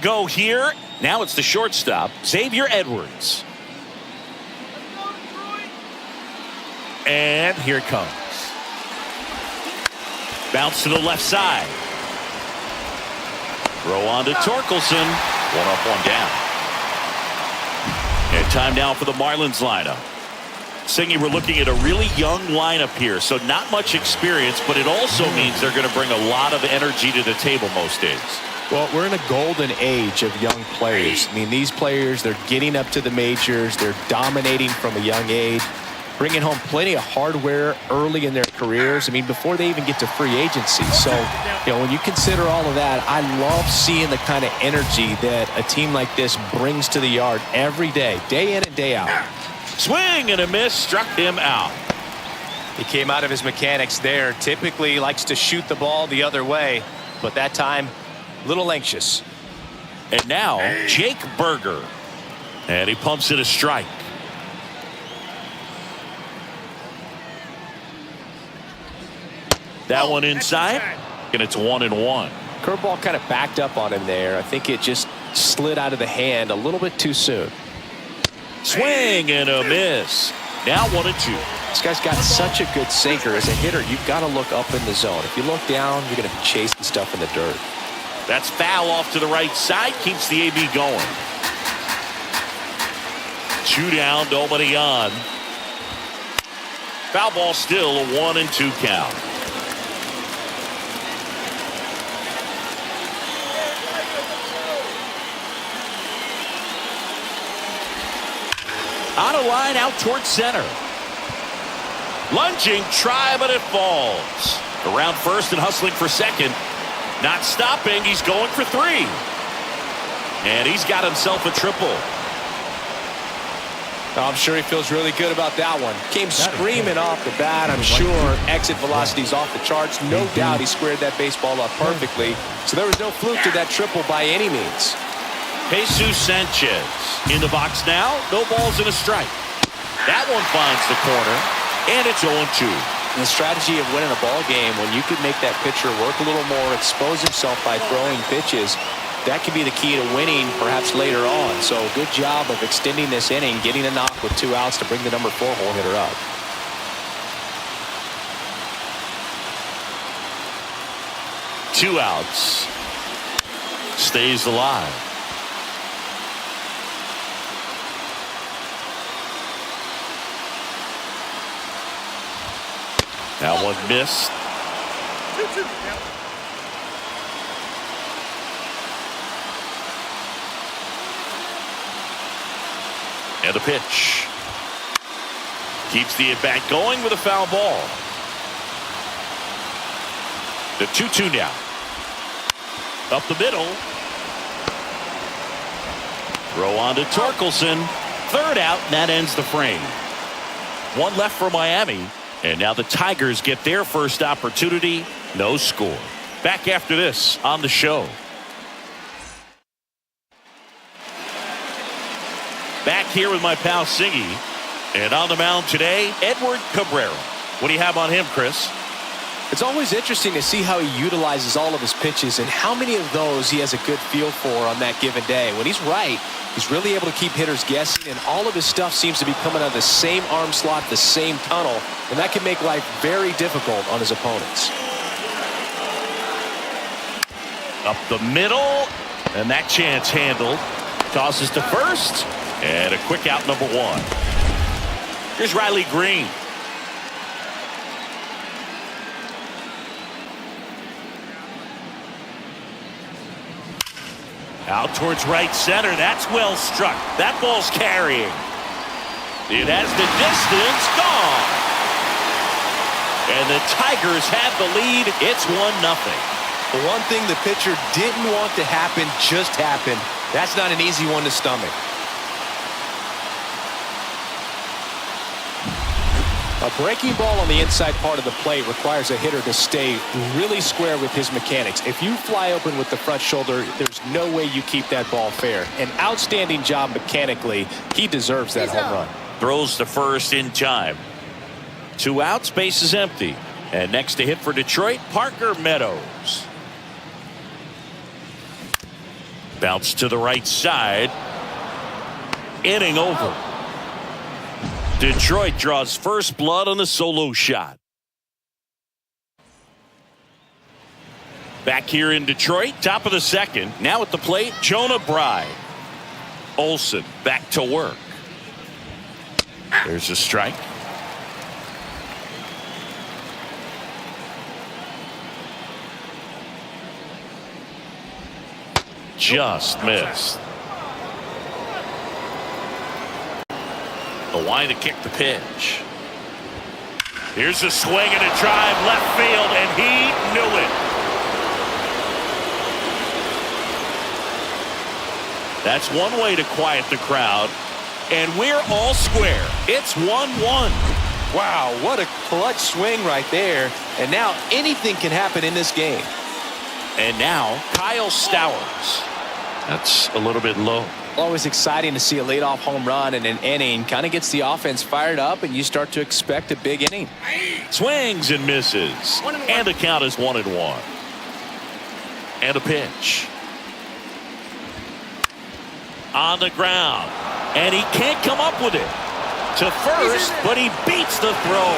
go here. Now it's the shortstop, Xavier Edwards. And here it comes. Bounce to the left side. Throw on to Torkelson. One up, one down. And time now for the Marlins lineup. Singy, we're looking at a really young lineup here, so not much experience, but it also means they're going to bring a lot of energy to the table most days. Well, we're in a golden age of young players. I mean, these players, they're getting up to the majors. They're dominating from a young age, bringing home plenty of hardware early in their careers. I mean, before they even get to free agency. So, you know, when you consider all of that, I love seeing the kind of energy that a team like this brings to the yard every day in and day out. Swing and a miss, struck him out. He came out of his mechanics there. Typically likes to shoot the ball the other way, but that time, a little anxious. And now, Jake Berger. And he pumps it a strike. That one inside, and it's 1-1. Curveball kind of backed up on him there. I think it just slid out of the hand a little bit too soon. Swing and a miss. Now 1-2. This guy's got such a good sinker. As a hitter, you've got to look up in the zone. If you look down, you're going to be chasing stuff in the dirt. That's foul off to the right side. Keeps the AB going. 2 down, nobody on. Foul ball still, a 1-2 count. On a line out towards center. Lunging, try, but it falls. Around first and hustling for second. Not stopping, he's going for 3. And he's got himself a triple. I'm sure he feels really good about that one. Came screaming off the bat. I'm sure exit velocity's off the charts. No doubt he squared that baseball up perfectly. So there was no fluke to that triple by any means. Jesus Sanchez in the box now. No balls and a strike. That one finds the corner, and it's 0-2. The strategy of winning a ball game, when you could make that pitcher work a little more, expose himself by throwing pitches, that could be the key to winning perhaps later on. So good job of extending this inning, getting a knock with 2 outs to bring the number 4 hole hitter up. Two outs. Stays alive. That one missed. And a pitch. Keeps the at-bat going with a foul ball. The 2-2 now. Up the middle. Throw on to Torkelson. 3rd out, and that ends the frame. 1 left for Miami. And now the Tigers get their first opportunity. No score. Back after this on the show. Back here with my pal Singy. And on the mound today, Edward Cabrera. What do you have on him, Chris? It's always interesting to see how he utilizes all of his pitches and how many of those he has a good feel for on that given day. When he's right, he's really able to keep hitters guessing, and all of his stuff seems to be coming out of the same arm slot, the same tunnel, and that can make life very difficult on his opponents. Up the middle, and that chance handled. Tosses to first, and a quick out, number 1. Here's Riley Green. Out towards right center. That's well struck. That ball's carrying. It has the distance. Gone. And the Tigers have the lead. It's 1-0. The one thing the pitcher didn't want to happen just happened. That's not an easy one to stomach. A breaking ball on the inside part of the plate requires a hitter to stay really square with his mechanics. If you fly open with the front shoulder, there's no way you keep that ball fair. An outstanding job mechanically. He deserves that home run. Throws to first in time. 2 outs, base is empty. And next to hit for Detroit, Parker Meadows. Bounce to the right side. Inning over. Detroit draws first blood on the solo shot. Back here in Detroit, top of the second. Now at the plate, Jonah Bride. Olsen back to work. There's a strike. Just missed. The line to kick the pitch. Here's a swing and a drive left field, and he knew it. That's one way to quiet the crowd, and we're all square. It's 1-1. Wow, what a clutch swing right there. And now anything can happen in this game. And now Kyle Stowers. That's a little bit low. Always exciting to see a leadoff home run in an inning. Kind of gets the offense fired up, and you start to expect a big inning. Swings and misses. And the count is 1-1. And a pitch. On the ground. And he can't come up with it. To first, but he beats the throw.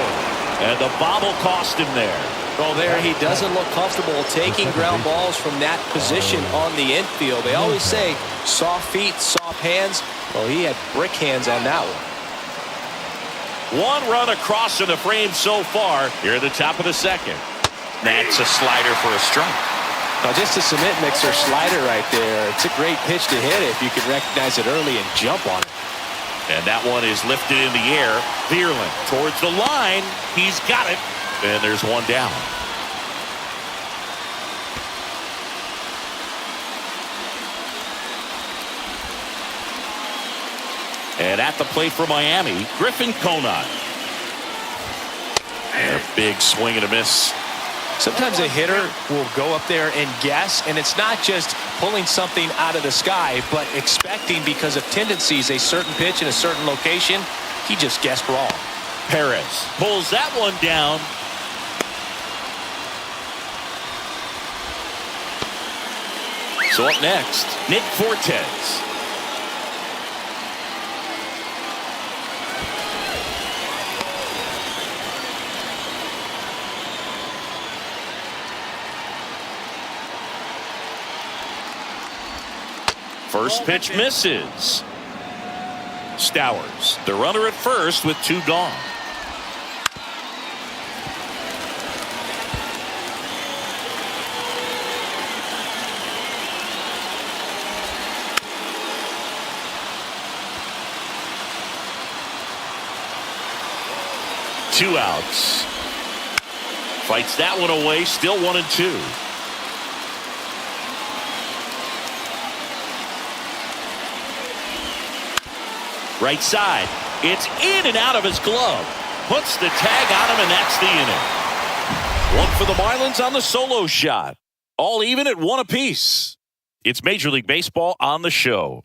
And the bobble cost him there. Well, there he doesn't look comfortable taking ground balls from that position on the infield. They always say soft feet, soft hands. Well, he had brick hands on that one. One run across in the frame so far. Here at the top of the second. That's a slider for a strike. Now, just a cement mixer slider right there. It's a great pitch to hit if you can recognize it early and jump on it. And that one is lifted in the air. Vierling towards the line. He's got it. And there's one down. And at the plate for Miami, Griffin Conant. And a big swing and a miss. Sometimes a hitter will go up there and guess, and it's not just pulling something out of the sky, but expecting because of tendencies a certain pitch in a certain location. He just guessed wrong. Perez pulls that one down. So up next, Nick Fortes. First pitch misses. Stowers, the runner at first with two gone. Two outs. Fights that one away, still 1-2. Right side. It's in and out of his glove. Puts the tag on him, and that's the inning. One for the Marlins on the solo shot. All even at one apiece. It's Major League Baseball on the show.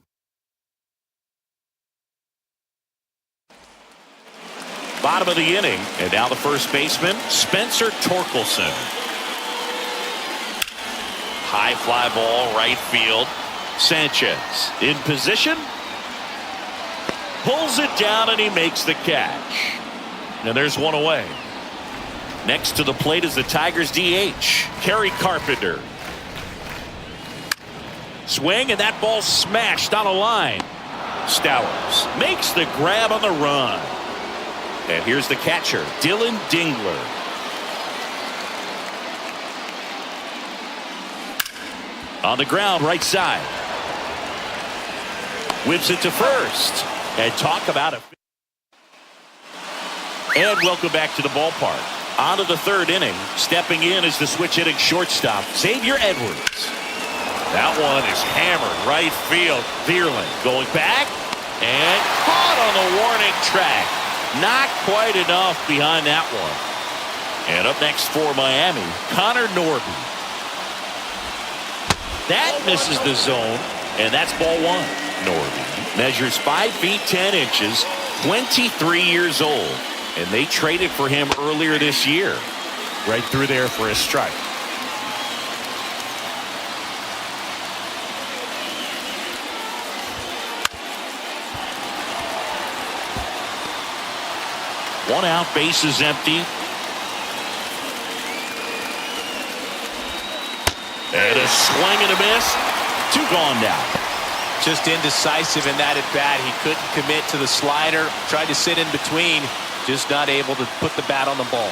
Bottom of the inning, and now the first baseman, Spencer Torkelson. High fly ball, right field. Sanchez in position. Pulls it down, and he makes the catch. And there's one away. Next to the plate is the Tigers DH, Kerry Carpenter. Swing, and that ball smashed on a line. Stowers makes the grab on the run. And here's the catcher, Dylan Dingler. On the ground, right side. Whips it to first. And talk about it. And welcome back to the ballpark. On to the third inning. Stepping in is the switch hitting shortstop, Xavier Edwards. That one is hammered right field. Vierling going back and caught on the warning track. Not quite enough behind that one. And up next for Miami, Connor Norton. That misses the zone, and that's ball one. Norton measures 5 feet 10 inches, 23 years old, and they traded for him earlier this year. Right through there for a strike. One out, bases empty. And a swing and a miss. Two gone now. Just indecisive in that at bat. He couldn't commit to the slider. Tried to sit in between. Just not able to put the bat on the ball.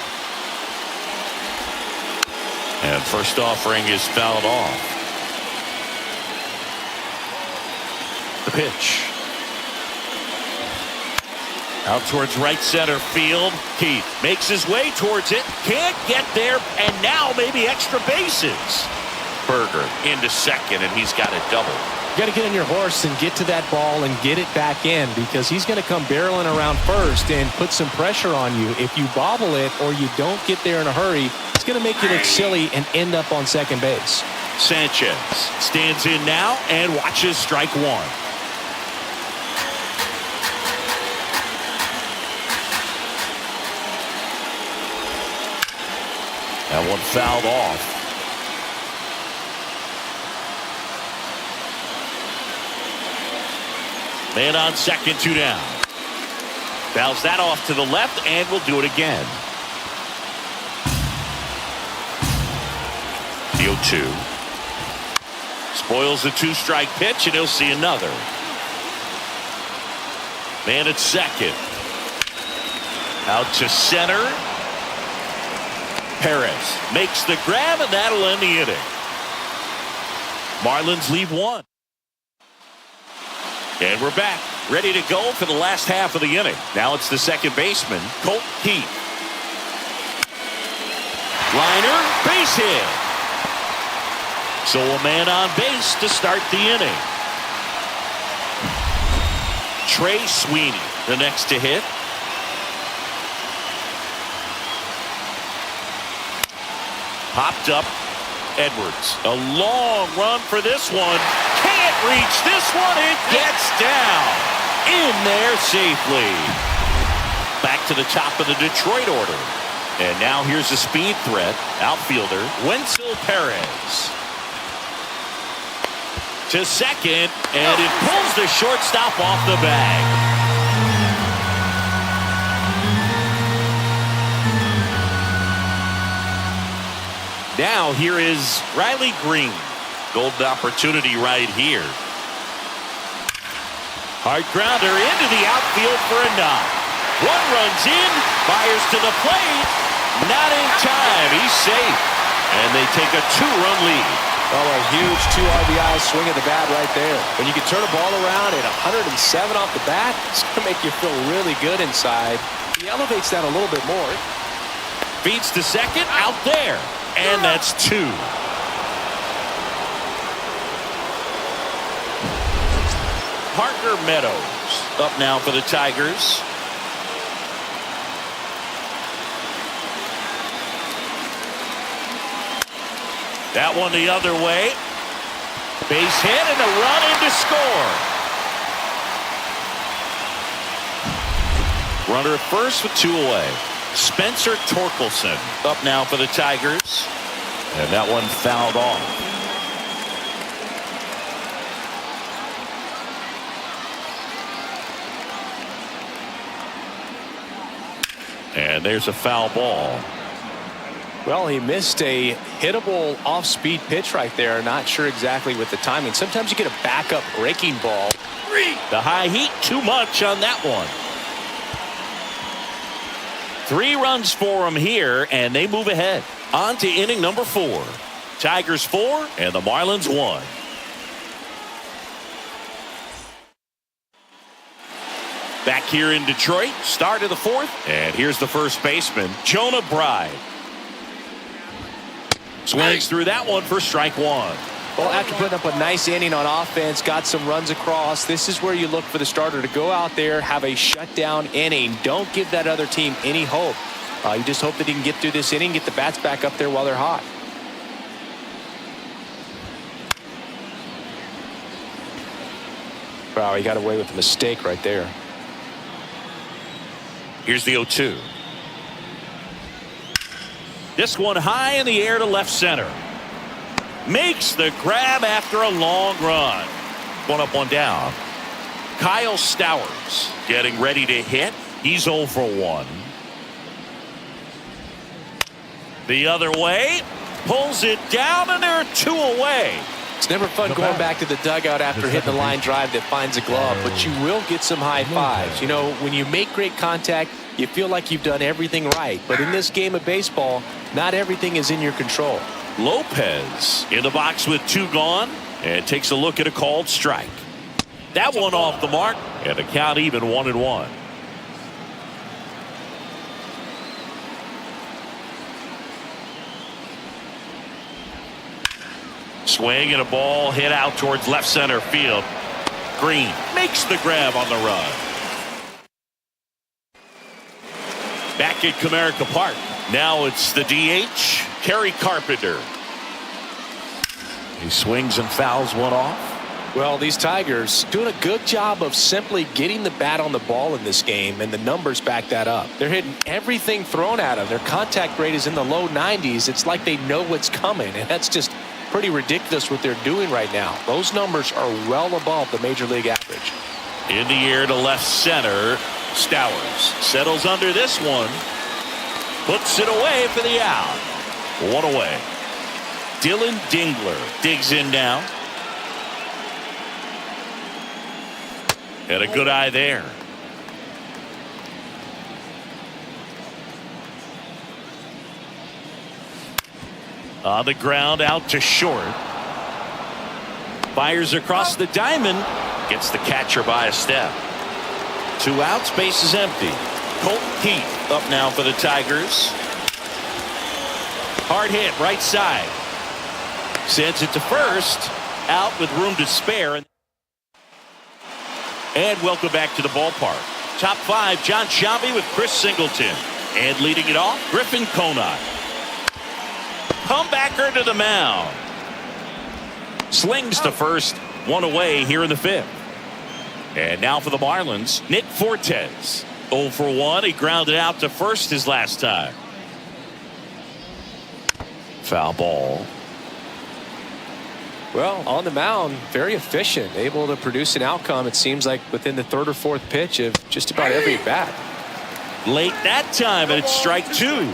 And first offering is fouled off. The pitch. Out towards right center field. Keith makes his way towards it. Can't get there. And now maybe extra bases. Berger into second, and he's got a double. You got to get on your horse and get to that ball and get it back in, because he's going to come barreling around first and put some pressure on you. If you bobble it or you don't get there in a hurry, it's going to make you look silly and end up on second base. Sanchez stands in now and watches strike one. That one fouled off. Man on second, two down. Fouls that off to the left, and we'll do it again. The 0-2. Spoils the two-strike pitch, and he'll see another. Man at second. Out to center. Perez makes the grab, and that'll end the inning. Marlins lead one. And we're back, ready to go for the last half of the inning. Now it's the second baseman, Colt Keith. Liner, base hit. So a man on base to start the inning. Trey Sweeney, the next to hit. Popped up, Edwards. A long run for this one. Can't reach this one. It gets down in there safely. Back to the top of the Detroit order. And now here's a speed threat. Outfielder Wenzel Perez. To second, and it pulls the shortstop off the bag. Now here is Riley Green. Golden opportunity right here. Hard grounder into the outfield for a knock. One runs in, fires to the plate. Not in time. He's safe. And they take a two-run lead. Oh, a huge 2 RBI swing of the bat right there. When you can turn a ball around at 107 off the bat, it's going to make you feel really good inside. He elevates that a little bit more. Feeds to second, out there. And that's two. Parker Meadows up now for the Tigers. That one the other way. Base hit and a run in to score. Runner at first with two away. Spencer Torkelson up now for the Tigers. And that one fouled off. And there's a foul ball. Well, he missed a hittable off-speed pitch right there. Not sure exactly with the timing. Sometimes you get a backup breaking ball. The high heat, too much on that one. 3 runs for him here, and they move ahead. On to inning number 4. Tigers 4 and the Marlins 1. Back here in Detroit, start of the 4th, and here's the first baseman, Jonah Bride. Swings through that one for strike one. Well, after putting up a nice inning on offense, got some runs across, this is where you look for the starter to go out there, have a shutdown inning. Don't give that other team any hope. You just hope that he can get through this inning, get the bats back up there while they're hot. Wow, he got away with a mistake right there. Here's the 0-2. This one high in the air to left center. Makes the grab after a long run. One up, one down. Kyle Stowers getting ready to hit. He's 0 for 1. The other way. Pulls it down, and they're 2 away. It's never fun going back to the dugout after hitting the line drive that finds a glove, but you will get some high fives. You know, when you make great contact, you feel like you've done everything right. But in this game of baseball, not everything is in your control. Lopez in the box with 2 gone, and takes a look at a called strike. That one off the mark, and the count even 1-1. Swing and a ball hit out towards left center field. Green makes the grab on the run. Back at Comerica Park. Now it's the DH, Kerry Carpenter. He swings and fouls one off. Well, these Tigers doing a good job of simply getting the bat on the ball in this game, and the numbers back that up. They're hitting everything thrown at them. Their contact rate is in the low 90s. It's like they know what's coming, and that's just pretty ridiculous what they're doing right now. Those numbers are well above the major league average. In the air to left center. Stowers settles under this one. Puts it away for the out. 1 away. Dylan Dingler digs in now. Had a good eye there. On the ground out to short. Fires across the diamond. Gets the catcher by a step. 2 outs, base is empty. Colton Keith up now for the Tigers. Hard hit right side. Sends it to first. Out with room to spare. And welcome back to the ballpark. Top 5, John Sciambi with Chris Singleton. And leading it off, Griffin Conine. Comebacker to the mound. Slings to first. 1 away here in the 5th. And now for the Marlins, Nick Fortes. 0 for 1. He grounded out to first his last time. Foul ball. Well, on the mound, very efficient, able to produce an outcome, it seems like, within the 3rd or 4th pitch of just about every bat. Late that time, and it's strike 2.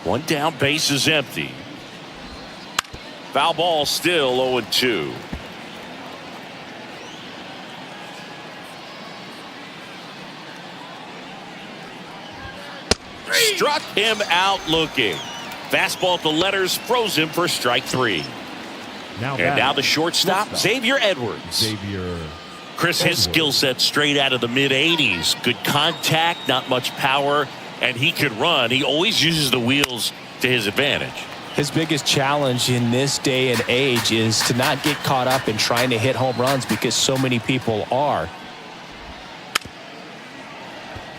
One down, base is empty. Foul ball, still 0-2. Struck him out looking. Fastball to letters, froze him for strike 3. Now the shortstop, Xavier Edwards. Chris, his skill set straight out of the mid-80s. Good contact, not much power, and he could run. He always uses the wheels to his advantage. His biggest challenge in this day and age is to not get caught up in trying to hit home runs, because so many people are.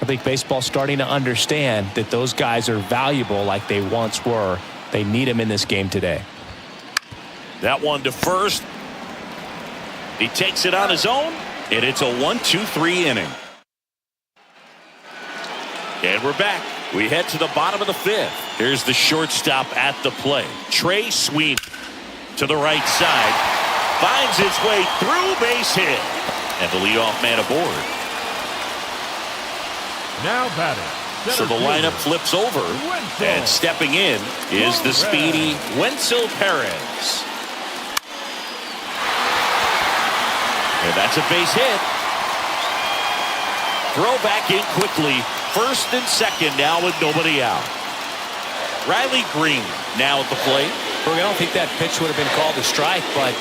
I think baseball's starting to understand that those guys are valuable like they once were. They need them in this game today. That one to first. He takes it on his own, and it's a 1-2-3 inning. And we're back. We head to the bottom of the 5th. Here's the shortstop at the plate. Trey Sweeney to the right side. Finds his way through, base hit. And the leadoff man aboard. Now batting. So the lineup flips over. And stepping in is the speedy Wenzel Perez. And that's a base hit. Throw back in quickly. First and second now with nobody out. Riley Green now at the plate. I don't think that pitch would have been called a strike, but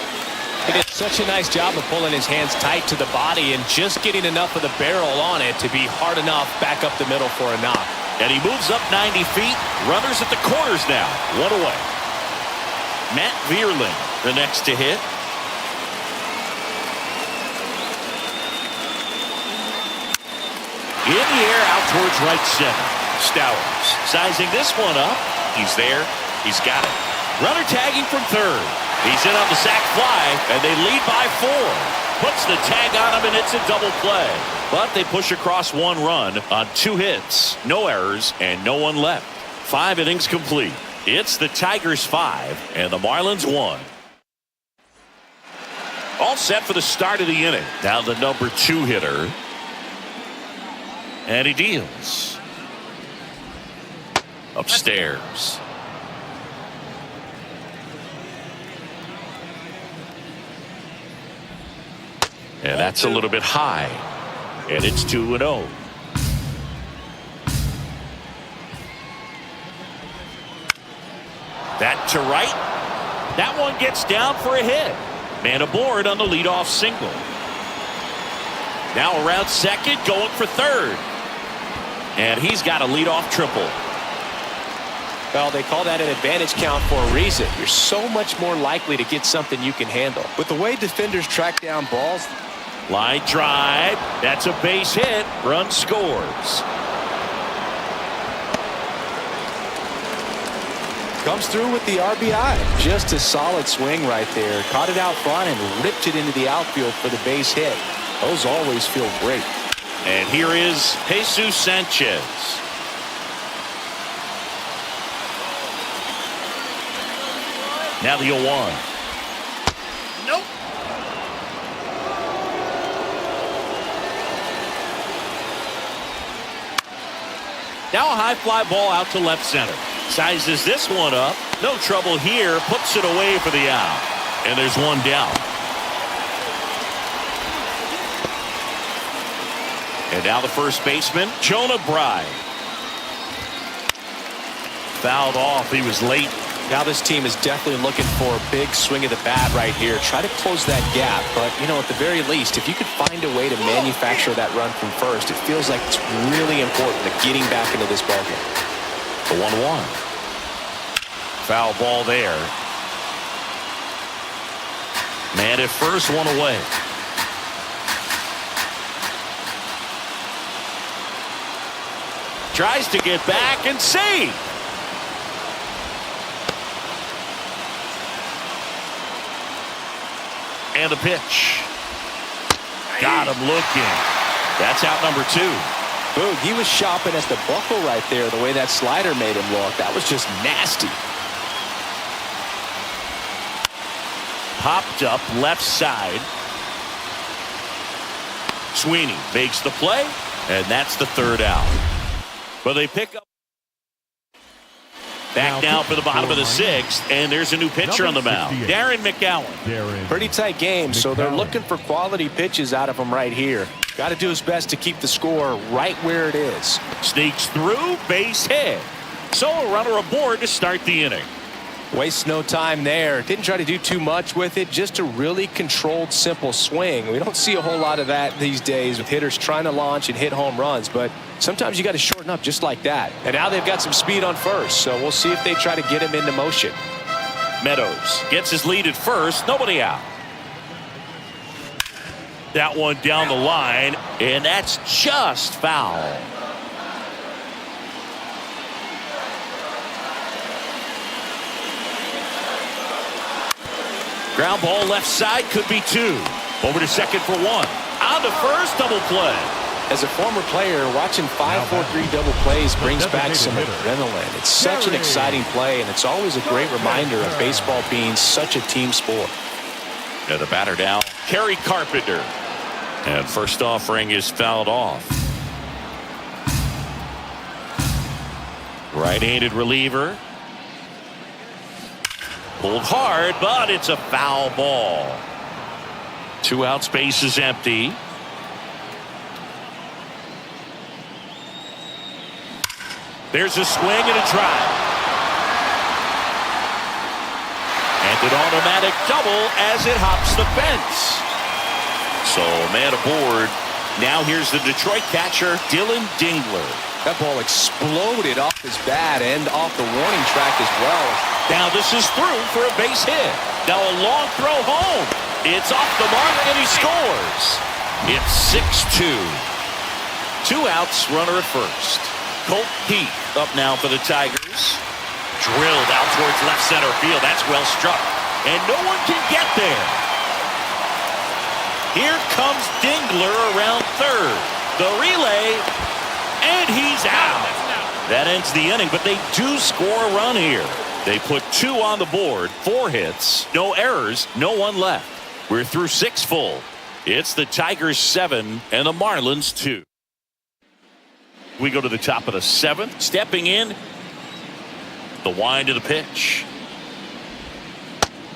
he did such a nice job of pulling his hands tight to the body and just getting enough of the barrel on it to be hard enough back up the middle for a knock. And he moves up 90 feet. Runners at the corners now. 1 away. Matt Vierling, the next to hit. In the air out towards right center. Stowers sizing this one up. He's there. He's got it. Runner tagging from third. He's in on the sac fly, and they lead by 4. Puts the tag on him, and it's a double play. But they push across 1 run on 2 hits, no errors, and no one left. 5 innings complete. It's the Tigers 5 and the Marlins 1. All set for the start of the inning. Now the number 2 hitter. And he deals. Upstairs. And that's a little bit high. And it's 2-0. That to right. That one gets down for a hit. Man aboard on the leadoff single. Now around second, going for third. And he's got a leadoff triple. Well, they call that an advantage count for a reason. You're so much more likely to get something you can handle. With the way defenders track down balls. Line drive. That's a base hit. Run scores. Comes through with the RBI. Just a solid swing right there. Caught it out front and ripped it into the outfield for the base hit. Those always feel great. And here is Jesus Sanchez. Now the 0-1. Nope. Now a high fly ball out to left center. Sizes this one up. No trouble here. Puts it away for the out. And there's one down. And now the first baseman, Jonah Bride. Fouled off. He was late. Now this team is definitely looking for a big swing of the bat right here. Try to close that gap. But, you know, at the very least, if you could find a way to manufacture that run from first, it feels like it's really important to getting back into this ballgame. The 1-1. Foul ball there. Man at first, one away. Tries to get back and save. And a pitch. Got him looking. That's out number 2. Boog, he was shopping at the buckle right there, the way that slider made him look. That was just nasty. Popped up left side. Sweeney makes the play, and that's the 3rd out. But they pick up. Back now for the bottom of the 6th, and there's a new pitcher on the mound, Darren McGowan. Pretty tight game, so they're looking for quality pitches out of him right here. Got to do his best to keep the score right where it is. Sneaks through, base hit. So a runner aboard to start the inning. Wastes no time there. Didn't try to do too much with it. Just a really controlled, simple swing. We don't see a whole lot of that these days with hitters trying to launch and hit home runs, but sometimes you got to shorten up just like that. And now they've got some speed on first, so we'll see if they try to get him into motion. Meadows gets his lead at first. Nobody out. That one down the line, and that's just foul. Ground ball left side, could be 2. Over to second for 1. On to first, double play. As a former player, watching 5-4-3 double plays brings back some adrenaline. It's such an exciting play, and it's always a great reminder of baseball being such a team sport. And the batter now, Kerry Carpenter. And first offering is fouled off. Right-handed reliever. Pulled hard, but it's a foul ball. 2 outs, base is empty. There's a swing and a drive. And an automatic double as it hops the fence. So man aboard. Now here's the Detroit catcher, Dylan Dingler. That ball exploded off his bat and off the warning track as well. Now this is through for a base hit. Now a long throw home. It's off the mark and he scores. It's 6-2. 2 outs, runner at first. Colt Heath up now for the Tigers. Drilled out towards left center field. That's well struck. And no one can get there. Here comes Dingler around third. The relay. And he's out. That ends the inning, but they do score a run here. They put 2 on the board, 4 hits, no errors, no one left. We're through 6 full. It's the Tigers 7 and the Marlins 2. We go to the top of the 7th. Stepping in, the wind of the pitch.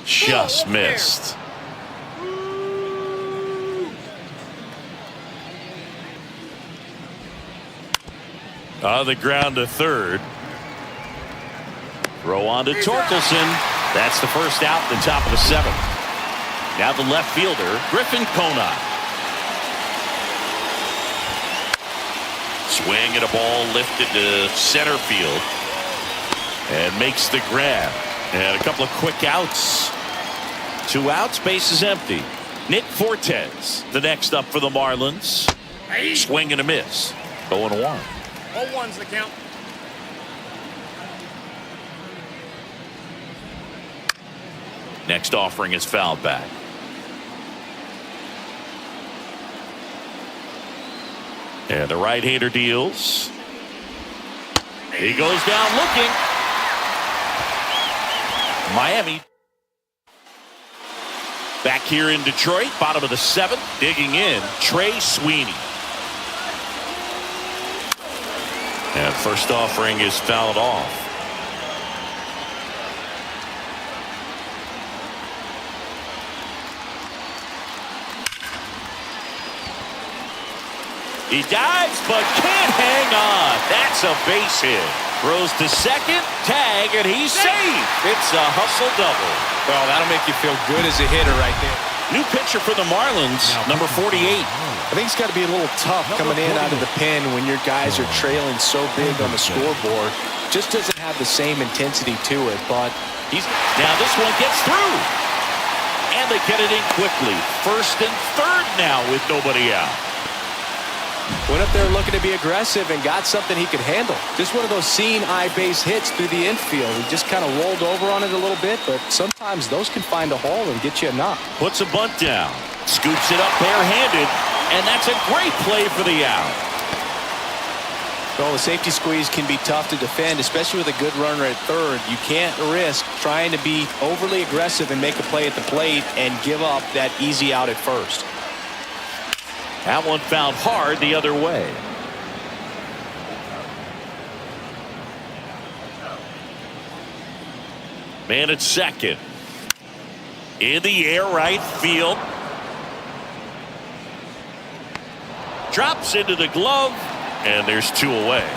Just missed. On the ground to third. Throw on to Torkelson. That's the first out, the top of the 7th. Now the left fielder, Griffin Conine. Swing at a ball lifted to center field. And makes the grab. And a couple of quick outs. 2 outs, base is empty. Nick Fortes, the next up for the Marlins. Swing and a miss. 0-1. 0-1's the count. Next offering is fouled back. And the right-hander deals. He goes down looking. Miami. Back here in Detroit, bottom of the 7th, digging in, Trey Sweeney. And first offering is fouled off. He dives, but can't hang on. That's a base hit. Throws to second, tag, and he's safe. It's a hustle double. Well, that'll make you feel good as a hitter right there. New pitcher for the Marlins, number 48. I think it's got to be a little tough coming in out of the pen when your guys are trailing so big on the scoreboard. Just doesn't have the same intensity to it, but now this one gets through. And they get it in quickly. First and third now with nobody out. Went up there looking to be aggressive and got something he could handle. Just one of those seeing eye base hits through the infield. He just kind of rolled over on it a little bit, but sometimes those can find a hole and get you a knock. Puts a bunt down. Scoops it up barehanded. And that's a great play for the out. Well, the safety squeeze can be tough to defend, especially with a good runner at third. You can't risk trying to be overly aggressive and make a play at the plate and give up that easy out at first. That one fouled hard the other way. Man at second. In the air, right field. Drops into the glove, and there's 2 away.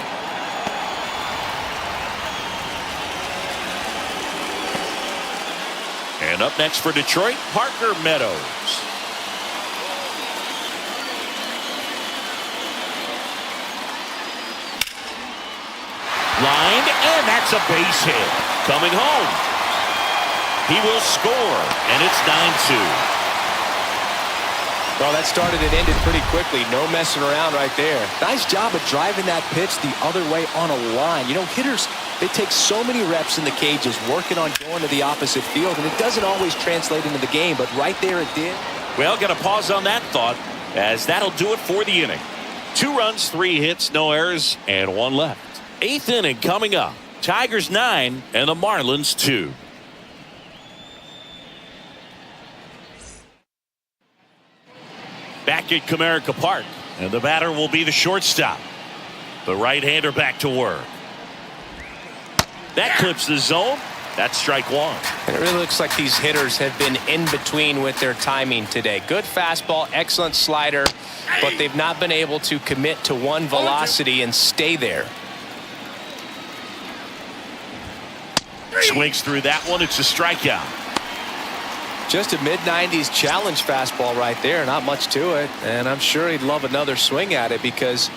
And up next for Detroit, Parker Meadows. Lined, and that's a base hit. Coming home. He will score, and it's 9-2. Well, that started and ended pretty quickly. No messing around right there. Nice job of driving that pitch the other way on a line. You know, hitters, they take so many reps in the cages working on going to the opposite field, and it doesn't always translate into the game, but right there it did. Well, got to pause on that thought, as that'll do it for the inning. 2 runs, 3 hits, no errors, and 1 left. 8th inning coming up. Tigers 9 and the Marlins 2. Back at Comerica Park, and the batter will be the shortstop. The right-hander back to work. That clips the zone. That's strike 1. And it really looks like these hitters have been in between with their timing today. Good fastball, excellent slider, but they've not been able to commit to one velocity and stay there. Swings through that one. It's a strikeout. Just a mid-90s challenge fastball right there. Not much to it. And I'm sure he'd love another swing at it because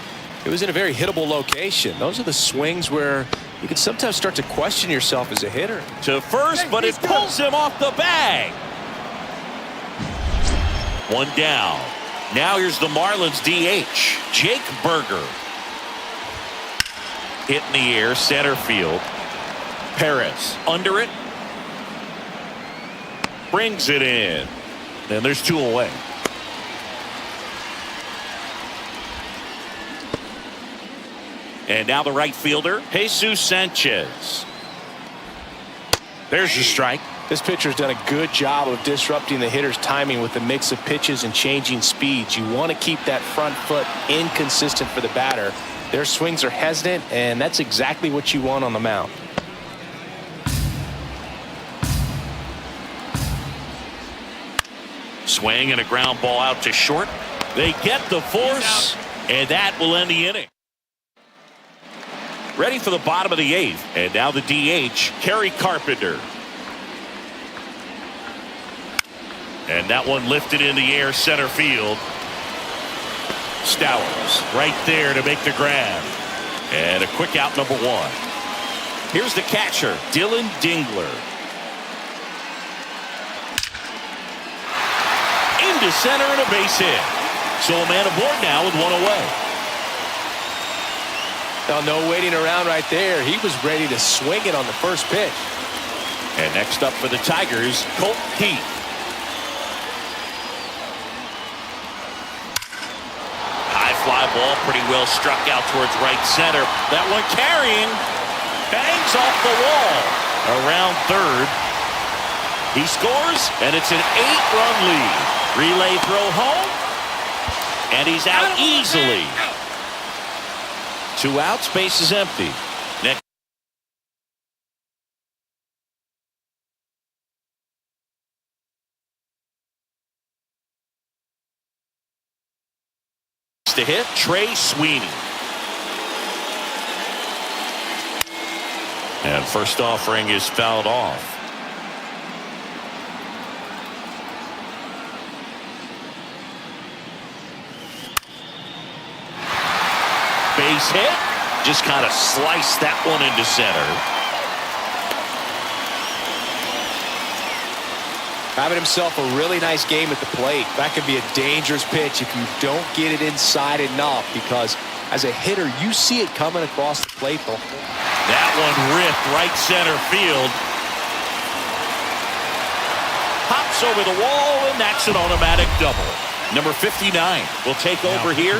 it was in a very hittable location. Those are the swings where you can sometimes start to question yourself as a hitter. To first, but it pulls him off the bag. 1 down. Now here's the Marlins DH, Jake Berger. Hit in the air, center field. Perez under it. Brings it in. And there's 2 away. And now the right fielder, Jesus Sanchez. There's the strike. This pitcher's done a good job of disrupting the hitter's timing with the mix of pitches and changing speeds. You want to keep that front foot inconsistent for the batter. Their swings are hesitant, and that's exactly what you want on the mound. Swing and a ground ball out to short. They get the force, and that will end the inning. Ready for the bottom of the 8th, and now the DH, Kerry Carpenter. And that one lifted in the air, center field. Stowers right there to make the grab. And a quick out, number 1. Here's the catcher, Dylan Dingler. Into center and a base hit. So a man aboard now with 1 away. Now, no waiting around right there. He was ready to swing it on the first pitch. And next up for the Tigers, Colt Keith. High fly ball, pretty well struck out towards right center. That one carrying, bangs off the wall. Around third. He scores, and it's an 8-run lead. Relay throw home, and he's out easily. 2 outs, base is empty. Next to hit, Trey Sweeney. And first offering is fouled off. Base hit. Just kind of sliced that one into center. Having himself a really nice game at the plate. That could be a dangerous pitch if you don't get it inside enough, because as a hitter, you see it coming across the plate. That one ripped right center field. Pops over the wall, and that's an automatic double. Number 59 will take over here.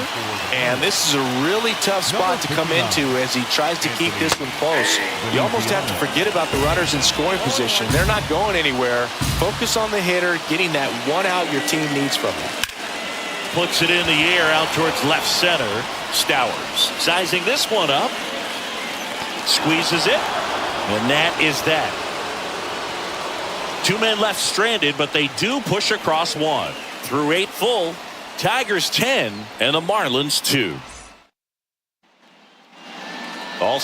And this is a really tough spot to come into as he tries to keep this one close. You almost have to forget about the runners in scoring position. They're not going anywhere. Focus on the hitter, getting that 1 out your team needs from him. Puts it in the air out towards left center. Stowers sizing this one up. Squeezes it. And that is that. 2 men left stranded, but they do push across 1. Through 8 full, Tigers 10 and the Marlins 2. All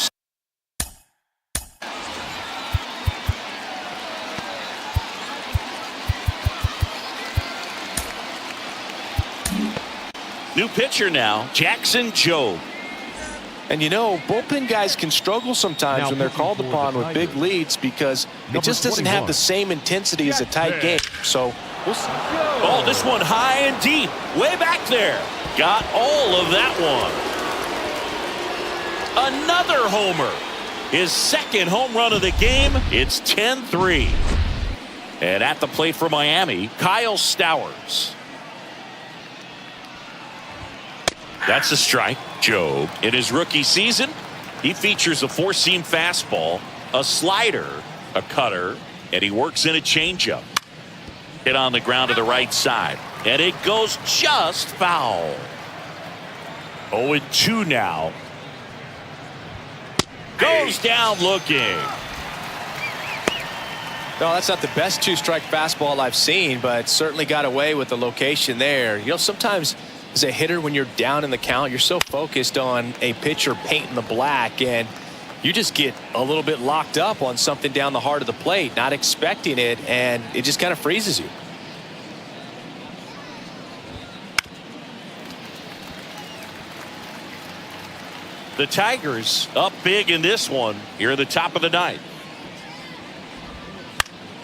new pitcher now, Jackson Jobe. And you know, bullpen guys can struggle sometimes when they're called upon with big leads, because it just doesn't have the same intensity as a tight game. So we'll see. Oh, this one high and deep, way back there. Got all of that one. Another homer. His 2nd home run of the game. It's 10-3. And at the plate for Miami, Kyle Stowers. That's a strike. Jobe, in his rookie season, he features a 4-seam fastball, a slider, a cutter, and he works in a changeup. Hit on the ground to the right side, and it goes just foul. 0-2 now. Goes down looking. No, that's not the best 2-strike fastball I've seen, but certainly got away with the location there. You know, sometimes as a hitter, when you're down in the count, you're so focused on a pitcher painting the black, and you just get a little bit locked up on something down the heart of the plate, not expecting it, and it just kind of freezes you. The Tigers up big in this one here at the top of the 9th.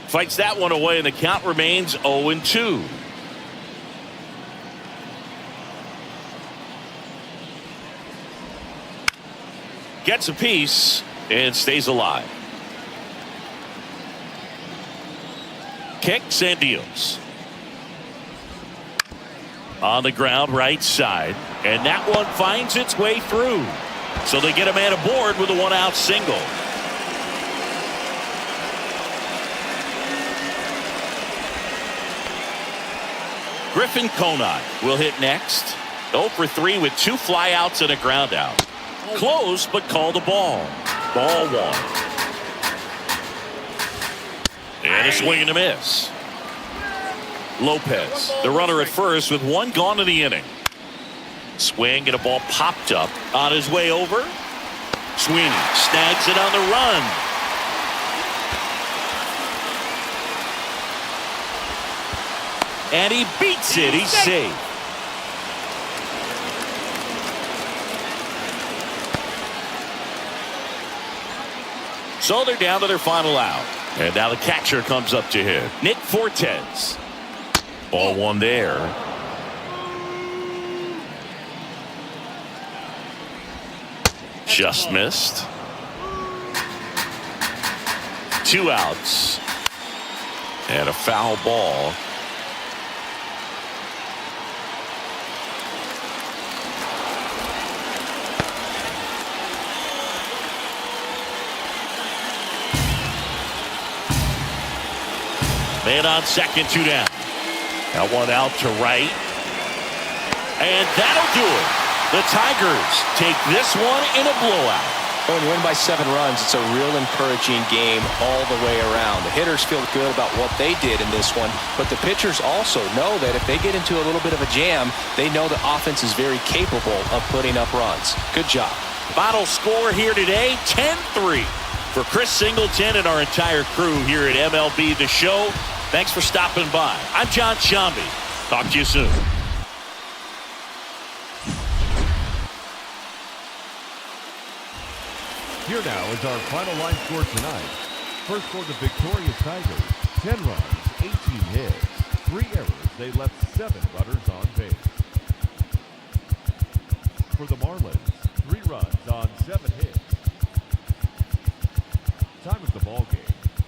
Fights that one away, and the count remains 0-2. Gets a piece and stays alive. Kicks and deals. On the ground, right side. And that one finds its way through. So they get a man aboard with a one-out single. Griffin Conine will hit next. 0 for 3 with 2 flyouts and a ground out. Close, but called a ball. Ball 1. And a swing and a miss. Lopez, the runner at first with 1 gone in the inning. Swing and a ball popped up on his way over. Sweeney snags it on the run. And he beats it. He's safe. So they're down to their final out. And now the catcher comes up to hit. Nick Fortes. Ball 1 there. Just missed. 2 outs. And a foul ball. Man on second, 2 down. Now 1 out to right. And that'll do it. The Tigers take this one in a blowout. When you win by 7 runs, it's a real encouraging game all the way around. The hitters feel good about what they did in this one, but the pitchers also know that if they get into a little bit of a jam, they know the offense is very capable of putting up runs. Good job. Final score here today, 10-3. For Chris Singleton and our entire crew here at MLB The Show, thanks for stopping by. I'm John Shambi. Talk to you soon. Here now is our final line score tonight. First for the victorious Tigers, 10 runs, 18 hits, 3 errors. They left 7 runners on base. For the Marlins, 3 runs on 7 hits. Time of the ball game,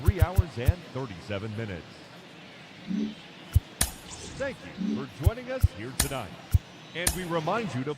3 hours and 37 minutes. Thank you for joining us here tonight. And we remind you to